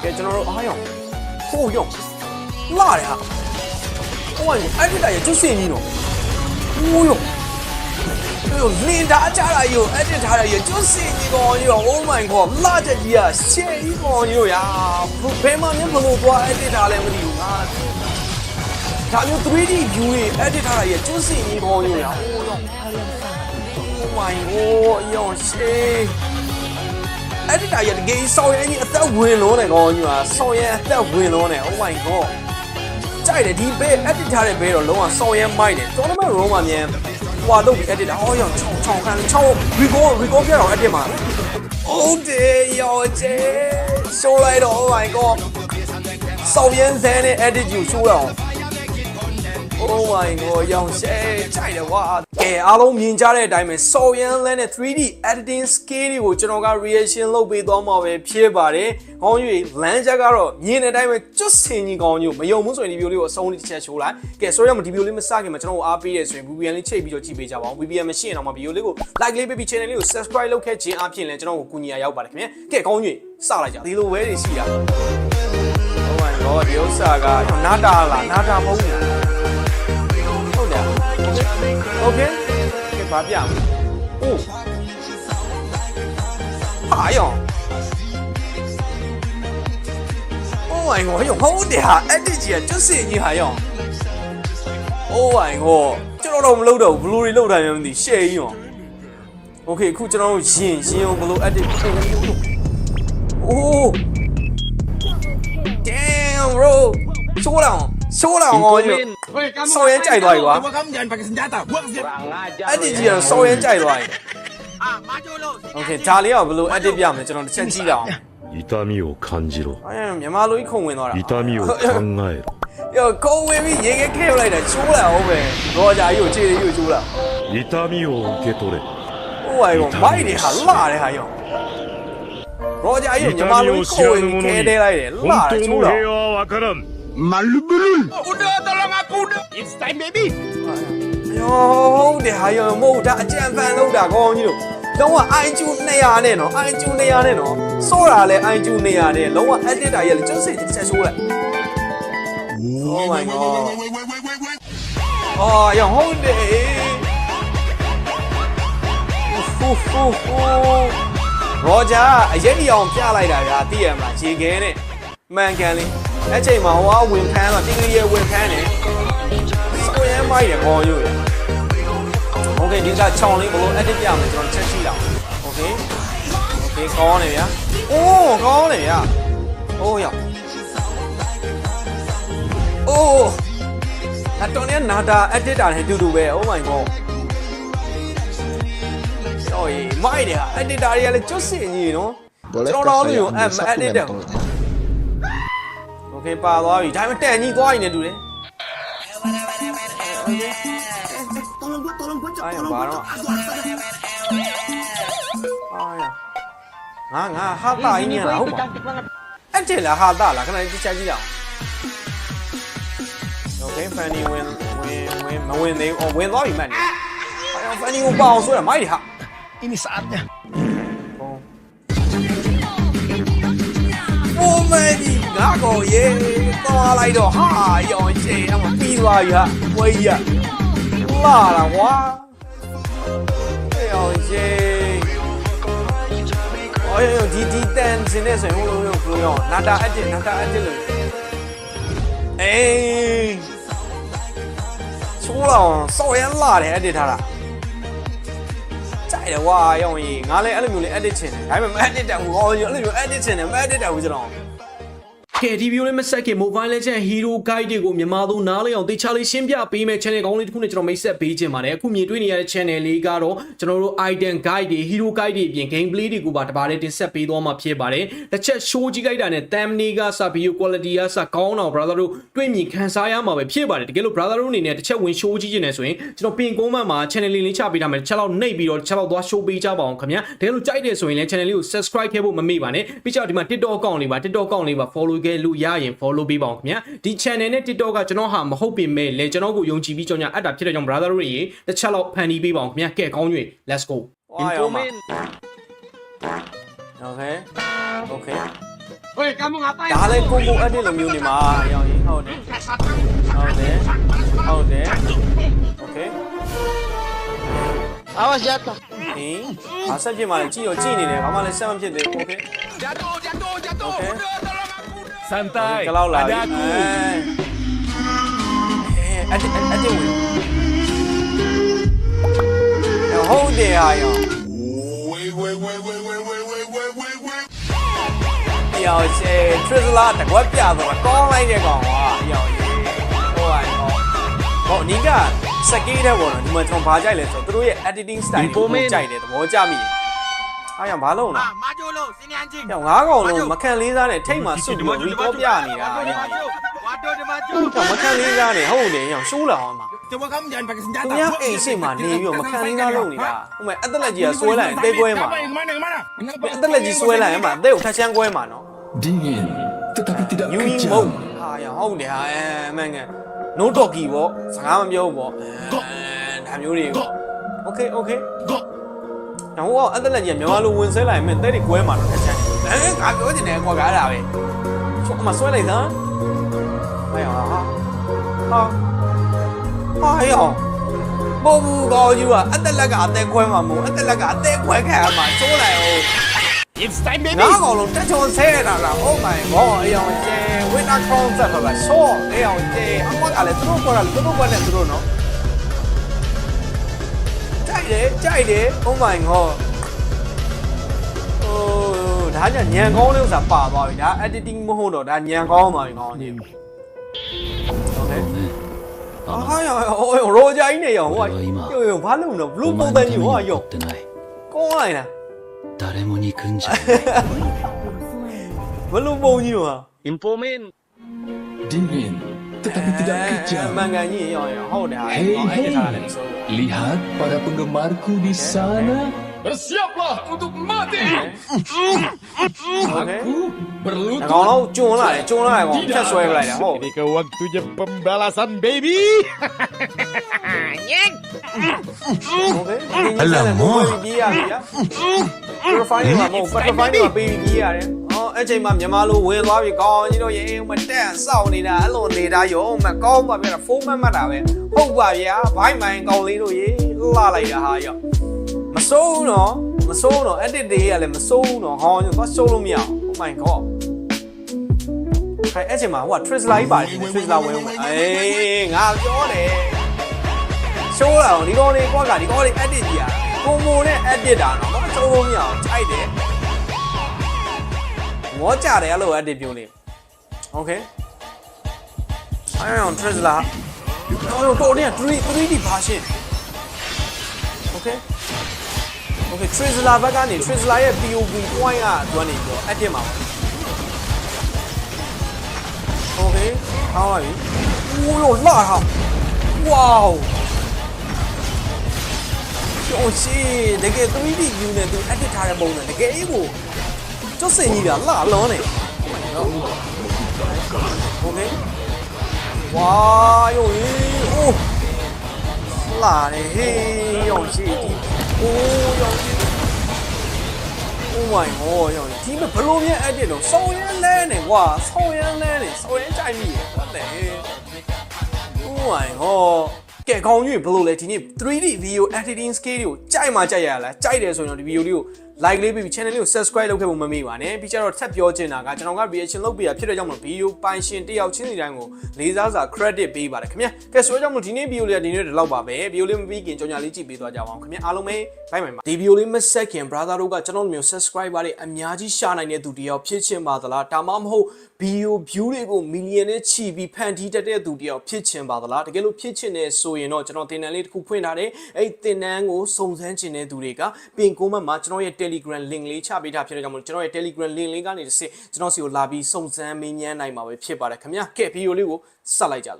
ကဲကျွန်တော်တို့အားရအောင်ဟိုးရောလာတယ်ဟာဟိုကအဲ့ဒီတိုင်းကျွတ်စင်ကြီးတော့ဟိုးရောလင်တာကြတာယူအဲ့ဒီထားရယူကျွတ်စင်ကြီးကောင်ကြီးရော Oh my god လာချက်ကြီးကရှယ်ကြီးကောင်ကြီးရာဘယ်မှမင်းဘလို့သွားအဲ့ဒီထားလဲမသိဘူးငါဒါမျိုး 3D view တွေ edit ထားတာရဲ့ကျွတ်စင်ကြီးကောင်းရော Oh my god ရောရှေး edit တာရဲ့တကယ်ဆောင်းရင်းကြီးအသက်ဝင်လုံးနေကောင်းကြီးပါဆောင်းရင်းအသက်ဝင်လုံးနေ Oh my god ကြိုက်တယ်ဒီဘေး edit ထားတဲ့ဘေးတော့လုံးဝဆောင်းရင်းမိုက်တယ် tournament room မှာမြန်ဟွာတော့ edit တာရောချောင်းခံချောင်း recall ပြတော့ edit မှာ Oh dear ရောရှေး show လိုက်တော့ Oh my god ဆောင်းရင်းစဲနဲ့ edit ကို show တော့Oh my god ရောင်ရှဲကြိုက်တယ်ကွာကဲအားလုံးမြင်ကြတဲ့အတိုင်းပဲစော်ရမ်းလန်းနဲ့ 3D editing skill တွေကိုကျွန်တော်က reaction လုပ်ပေးသွားမှာပဲဖြစ်ပါတယ်။ဟောင်း၍လမ်းချက်ကတော့မြင်တဲ့အတိုင်းပဲကျွတ်စင်ကြီးကောင်းမျိုးမယုံဘူးဆိုရင်ဒီဗီဒီယိုလေးကိုအဆုံးလေးတစ်ချက်ရှိုးလိုက်။ကဲဆိုတော့ဒီဗီဒီယိုလေးမစခင်မှာကျွန်တော်အားပေးရဆိုရင် VPN လေးချိတ်ပြီးတော့ကြည့်ပေးကြပါဦး။ VPN မရှိရင်တော့ဗီဒီယိုလေးကို like လေးပေးပြီး channel လေးကို subscribe လုပ်ခဲ့ခြင်းအပြင်လည်းကျွန်တော်ကိုကူညီရရောက်ပါတယ်ခင်ဗျ။ကဲကောင်း၍စလိုက်ကြ။ဒီလိုဝဲတွေရှိတာ။ Oh my god ဒီဥစ္စာကနာတာလားနာတာမဟုတ်ဘူး။ Okay. Okay, ဘာပြမလဲ။အိုး။ဟာယော။ Oh my god ယောဟုတ်တယ်ဟာအဲ့ဒီကြီးကကျွတ်စင်ကြီးဟာယော။ Oh my god ကျွန်တော်တော့မလုပ်တော့ဘူးဘလူတွေလောက်တာမျိုးမသိရှယ်ကြီးယော။ Okay အခုကျွန်တော်တို့ရင်ဘလူ edit အိုး Damn bro ချိုးလောင်ကောယောဆောင်းရမ်းကြိုက်သွားပြီကွာအဲ့ဒီကြီးကဆောင်းရမ်းကြိုက်သွားပြီโอเคဒါလေးကဘယ်လို edit ပြမလဲကျွန်တော်တစ်ချက်ကြည့်အောင်痛みを感じろမြန်မာလိုကြီးခုံဝင်သွားတာ痛みを考えろယောခုံဝင်ပြီးရေခဲခဲလိုက်တာချိုးလာအောင်ပဲရောဂျာကြီးကိုခြေလေးကြီးကိုချိုးလာ痛みを受け取れဟိုကမိုက်တွေဟာလာတယ်ဟာယောရောဂျာကြီးမြန်မာလိုကြီးခုံဝင်ပြီးခဲတဲလိုက်တယ်လာတယ်ချိုးလာMalbulul. Udah tolong aku udah. It's time baby. ဟုတ်တယ်ဟာယောမဟုတ်ဒါအကြံဖန်လောက်တာကောင်းကြီးလို့လုံးဝ IQ 200နဲ့နော် IQ 200နဲ့နော်စောတာလဲ IQ 200နဲ့လုံးဝ editor ရဲ့ကျွတ်စစ်တစ်ချက်ရှိုးလိုက် Oh my god အော်ယောဟုတ်တယ်ရောဂျာအရက်ဒီအောင်ပြလိုက်တာဗျာသိရမလားခြေခဲနဲ့မှန်ကန်လေးအဲ့ချိန်မှာဟိုကဝင်ခန်းတော့တင်းကလေးရဲ့ဝင်ခန်းတယ်ဆိုရဲမိုက်တယ်ခေါ်ရွေးโอเคဒီကချောင်းလေးဘလို့ edit ပြမယ်ကျွန်တော်ချက်ကြည့်အောင်โอเคကောင်းတယ်ဗျာအိုးကောင်းတယ်ဗျာအိုးရောက်အိုးအတော်နဲ့နာတာ edit တာနဲ့အတူတူပဲ Oh my god အော်မိုက်တယ်ဟာ edit တာတွေကလည်းကျွတ်စင်ကြီးနော်ကျွန်တော်တို့ရောedit တယ်โอเคပါသွားပြီဒါပေမဲ့တန်ကြီးသွားရင်လည်းတူတယ်哎呀，完了！哎呀，俺哈大一年了，好吧？哎，这俩哈大了，看来就下几两。OK，反正win你，哦win 多少买你？哎呀，反正我不好说了，买一下。Ini saatnya. 我们的那个耶，到来的哈哟，这他妈逼သွားပြီဟာဝေးရလာ啦ကွာ哎呦耶哎呦ဒီတန်စင်းနေဆိုရင်ဘလို့ရောနာတာအတစ်လို့အေးချိုးလာအောင်စော်ရမ်းလာတယ်အတစ်ထားတာကြိုက်တယ်ကွာရောင်ကြီးငါလည်းအဲ့လိုမျိုးလေး edit ချင်တယ်ဒါပေမဲ့မ edit တက်ဘူးဟောအဲ့လိုမျိုး edit ချင်တယ်မ edit တက်ဘူးကျွန်တော်ကဲဒီဗီဒီယိုလေးမဆက်ခင် Mobile Legends Hero Guide တွေကိုမြန်မာသုံးနားလည်အောင်တေချာလေးရှင်းပြပေးမယ် channel ကောင်းလေးတစ်ခုနဲ့ကျွန်တော်မိတ်ဆက်ပေးခြင်းပါတယ်အခုမြင်တွေ့နေရတဲ့ channel လေးကတော့ကျွန်တော်တို့ item guide တွေ hero guide တွေအပြင် gameplay တွေကိုပါတပါးလေးတင်ဆက်ပေးသွားမှာဖြစ်ပါတယ်တစ်ချက် show ကြည့်လိုက်တာနဲ့ thumbnail ကစ video quality ကစကောင်းအောင် brother တို့တွေ့မြင်ခံစားရမှာပဲဖြစ်ပါတယ်တကယ်လို့ brother တို့အနေနဲ့တစ်ချက်ဝင် show ကြည့်ခြင်းနဲ့ဆိုရင်ကျွန်တော်ပင်ကုန်းမှမှာ channel လေးချပေးထားမယ်တစ်ချက်လောက်နှိပ်ပြီးတော့တစ်ချက်လောက်သွား show ပေးကြပါအောင်ခင်ဗျာတကယ်လို့ကြိုက်တယ်ဆိုရင်လည်း channel လေးကို subscribe ခဲ့ဖို့မမေ့ပါနဲ့ပြီးကြတော့ဒီမှာ TikTok account လေးပါ TikTok account လေးပါ follow ခဲ့လို့ရရင်follow ပေးပါအောင်ခင်ဗျာဒီ channel နဲ့ TikTok ကကျွန်တော်ဟာမဟုတ်ပြင်မဲ့လေကျွန်တော်ကိုယုံကြည်ပြီးကြောင်ညာအပ်တာဖြစ်တဲ့ကြောင့် brother တို့ရေတစ်ချက်လောက်ဖန်တီးပေးပါအောင်ခင်ဗျာကဲကောင်း၍ let's go Incoming. okay Oi, kamu ngapain? ဒါလည်းကိုကိုအက်တစ်လိုမျိုးနေမှာရောင်ရင်ဟုတ်တယ်โอเค Awas jatuh. ဟင်းဘာဆက်ဖြစ်မှလဲကြည့်နေတယ်ဘာမှလည်းဆက်မဖြစ်သေးဘူးโอเค Jatuh. Oke. Udah, tolong aku. Udah. Santai, ကလောက်လာ ada aku. အက်တစ်ဝင်ဟုတ်တယ်ဟာရောင် ရောင်ချေထရစ်လာတကွက်ပြတော့ကောင်းလိုက်တဲ့ကောင်ကရောင်ကြီးဟိုအနီးကစကေးတဲ့ပေါ်တော့ဒီမှာကျွန်တော်ဘာကြိုက်လဲဆိုတော့သူတို့ရဲ့ editing style ကိုကြိုက်တယ်သဘောကျမိအားရောင်ဘာလုံးလား Maju lu, sini anjing. ရောင်ငါးကောင်လုံးမခံလေးစားနဲ့ထိတ်မှစုပြီး recall ပြနေတာရောင် Waduh, dia maju. မခံလေးစားနဲ့ဟုတ်တယ်ရောင်ရှိုးလာအောင်ပါ Coba kamu jangan pakai သူ senjata. များအိမ်ရှိမှနေပြီးတော့မခံလေးစားလုံးနေတာဟုတ်မဲ့အသက်လက်ကြီးကဆွဲလိုက်ရင်အသေးကွဲမှာ Apa yang mana? Kenapa? အသက်လက်ကြီးဆွဲလိုက်ရင်မှအသေးကိုထက်ချမ်းကွဲမှာနော် Dingin, tetapi tidak ယူရင်မဟုတ် kejam. ဟာရဟုတ်တယ်ဟာမှန်ကန် no doggy ပေါ့စကားမပြောဘူးပေါ့ဒါမျိုးတွေโอเคတော့အသက်လက်ကြီးကမြန်မာလိုဝင်ဆွဲလိုက်ရင်တဲ့တွေကွဲမှာတော့ထက်ချမ်းငါပြောချင်တယ်ကွာကားတာပဲချုပ်မဆွဲလိုက်သမ်းဟာရဟာရောဘောဘူးကောယူကအသက်လက်ကအသက်ခွဲမှာမဟုတ်အသက်လက်ကအသက်ခွဲခံရမှာချိုးလိုက်အောင် It's time, baby. ငါကောင်လုံးတက်ချုံဆဲတာလား Oh my god အယောင်ကျဲ winner concept ပါဆော့အယောင်ကျဲအမောကလည်းသူတို့ကလည်းသူတို့ကလည်းသူတို့နော်ကြိုက်တယ် Oh my god ဒါညညံကောင်းလေးဥစားပါသွားပြီဒါ editing မဟုတ်တော့ဒါညံကောင်းသွားပြီကောင်းနေဟုတ်တယ်ဟာရောဂျာကြီးနေရောဟိုရောဘာလို့နော် blue ပုံစံကြီးဟိုရောကောင်းလိုက်လား 誰も憎んじゃ ဘလို့ပုံကြီးတော့ Info men. Dingin, tetapi tidak မှ kejam. န်ကန်ကြီးရောဟုတ်တယ်ဟာ Hei, အဲ့ဒီ hei. ထားလည်းမစိုး Lihat para penggemarku di sana. Bersiaplah untuk mati. โอเค Aku ဒါ berlutut. ကောင်တော့ကျွန်းလာတယ်ကောင်ဖြတ်ဆွဲပလိုက်တယ်ဟုတ် Ini ke waktunya pembalasan, baby. Nyeng. โอเคပြေးရပြီဗျာ profile မှာမဟုတ် profile မှာပြေးရတယ်အဲ့ချိန်မှာမြန်မာလိုဝင်သွားပြီကောင်းကြီးတို့ရေမတက်စောင့်နေတာအဲ့လိုနေတာရောမကောင်းပါဗျာဖုန်းမှတ်တာပဲဟုတ်ပါဗျာဘိုင်းမိုင်ကောင်းလေးတို့ရေလာလိုက်တာဟာရောမစိုးတော့ edit တွေကလည်းမစိုးတော့ဟောင်းတော့စိုးလို့မရအောင် Oh my god အဲ့ချိန်မှာဟိုက Trisla ကြီးပါတယ် Trisla ဝင်ဦးအေးငါပြောတယ်ရှိုးလာတော့ဒီကောင်လေးကွာကဒီကောင်လေး edit ကြီးอ่ะကိုမိုနဲ့ edit တာနော်မစိုးလို့မရအောင်ခြိုက်တယ်မောကြတယ်အဲ့လို edit ပြုံးလေး Okay အဲ့တော့ Trisla တော့เนี่ย 3D version Okay Trisla ဘက်ကနေ Trisla ရဲ့ POV point ကသူကနေပြီးတော့ edit မှာပါ Okay ဟောပါပြီโอ้ยလှတာ Wow ကျော်ရှိတကယ် 3D view နဲ့သူ edit ထားတဲ့ပုံနဲ့တကယ်ကိုကျွတ်စင်ကြီးတာလှလုံးနေ Okay ဝါယောဟေးအိုးလှတယ်ဟေးယောရှိဒီအိုးယောရှိ Oh my god ယောဒီမဘလို့မြဲ edit တော့ဆောင်းရမ်းလဲနေကွာဆောင်းရမ်းကြိုက်မိတယ်ဟုတ်တယ် Oh my god ကဲကောင်းကြီးဘလို့လဲဒီနေ့ 3D video editing skill တွေကိုကြိုက်မှကြိုက်ရလားကြိုက်တယ်ဆိုရင်တော့ဒီ video လေးကို like လေးပြီး channel လေးကို subscribe လုပ်ခဲ့ဖို့မမေ့ပါနဲ့ပြီးကြတော့ထပ်ပြောချင်တာကကျွန်တော်က reaction လုပ်ပေးရဖြစ်တဲ့ကြောင့်မလို့ video ပိုင်ရှင်တယောက်ချင်းစီတိုင်းကိုလေးစားစွာ credit ပေးပါတယ်ခင်ဗျာကဲဆိုတော့ကြောင့်မလို့ဒီနေ့ video လေးကဒီနေ့ဒီလောက်ပါပဲ video လေးမပြီးခင်ကြောင်ညာလေးကြည့်ပေးသွားကြပါအောင်ခင်ဗျာအားလုံးပဲဘိုင်ပါဒီ video လေးမဆက်ခင် brother တို့ကကျွန်တော်တို့မျိုး subscriber တွေအများကြီးရှာနိုင်တဲ့သူတယောက်ဖြစ်ချင်ပါသလားဒါမှမဟုတ် video view တွေကို million နဲ့ချီပြီးဖန်တီးတတ်တဲ့သူတယောက်ဖြစ်ချင်ပါသလားတကယ်လို့ဖြစ်ချင်နေဆိုရင်တော့ကျွန်တော်သင်တန်းလေးတစ်ခုဖွင့်ထားတယ်အဲ့သင်တန်းကိုစုံစမ်းချင်တဲ့သူတွေကပင် comment မှာကျွန်တော်ရဲ့ Telegram link လေးချပေးထားဖြစ်တဲ့ကြောင့်မို့ကျွန်တော်ရဲ့ Telegram link လေးကနေတစ်ဆင့်ကျွန်တော်စီကိုလာပြီးစုံစမ်းမေးမြန်းနိုင်မှာပဲဖြစ်ပါတယ်ခင်ဗျာကဲ video လေးကိုဆက်လိုက်ကြ